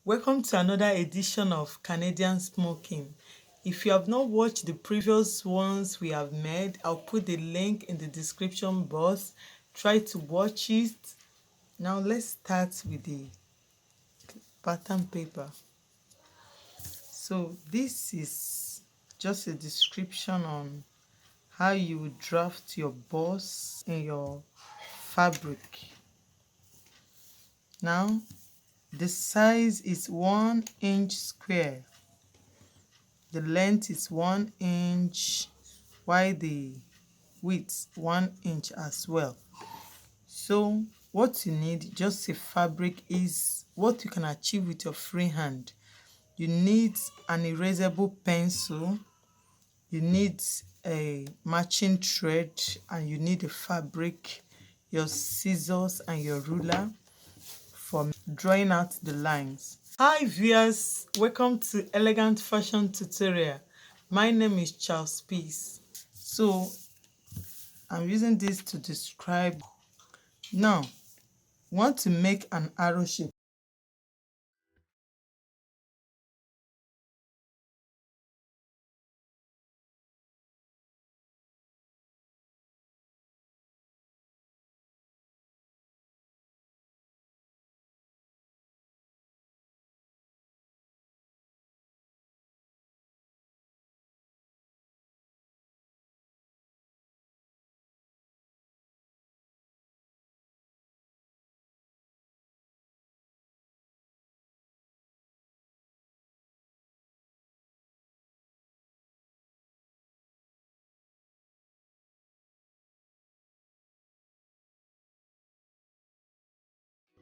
Welcome to another edition of Canadian Smoking. If you have not watched the previous ones we have made, I'll put the link in the description box. Try to watch it. Now let's start with the pattern paper. So this is just a description on how you would draft your boss in your fabric. Now the size is 1 inch square. The length is 1 inch, while the width 1 inch as well. So what you need, just a fabric, is what you can achieve with your free hand. You need an erasable pencil, you need a matching thread, and you need a fabric, your scissors and your ruler for drawing out the lines. Hi viewers, welcome to Elegant Fashion Tutorial. My name is Charles Peace. So I'm using this to describe. Now, want to make an arrow shape.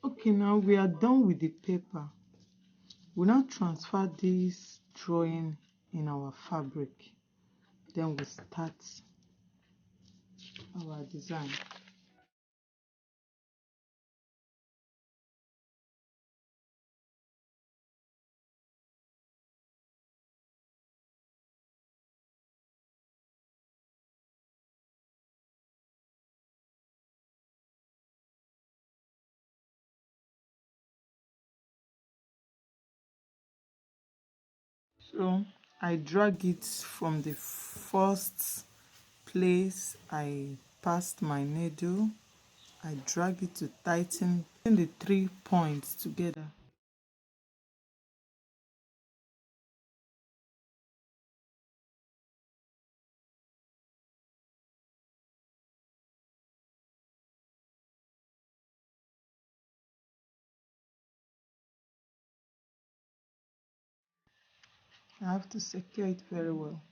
Okay, now we are done with the paper. We'll now transfer this drawing in our fabric. Then we'll start our design. So I drag it from the first place I passed my needle. I drag it to tighten the 3 points together. I have to secure it very well.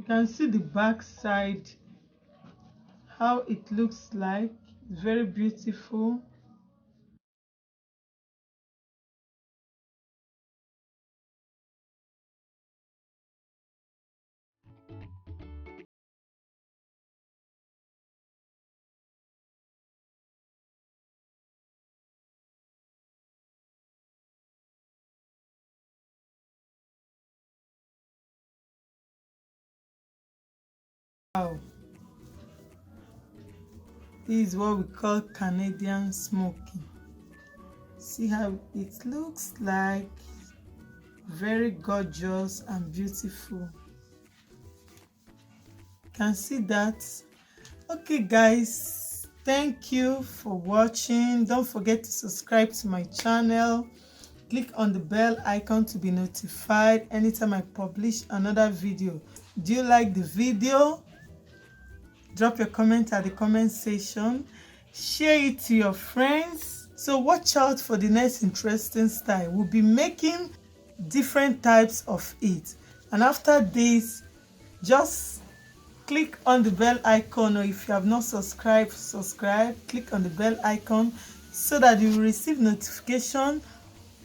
can see the back side, how it looks like. It's very beautiful. Wow, this is what we call Canadian smoking. See how it looks like. Very gorgeous and beautiful. You can see that. Okay guys, thank you for watching. Don't forget to subscribe to my channel. Click on the bell icon to be notified anytime I publish another video. Do you like the video? Drop your comment at the comment section. Share it to your friends. So watch out for the next interesting style. We'll be making different types of it. And after this, just click on the bell icon, or if you have not subscribed, subscribe. Click on the bell icon so that you will receive notification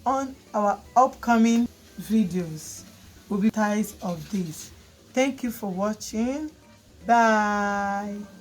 on our upcoming videos. We'll be ties of this. Thank you for watching. Bye.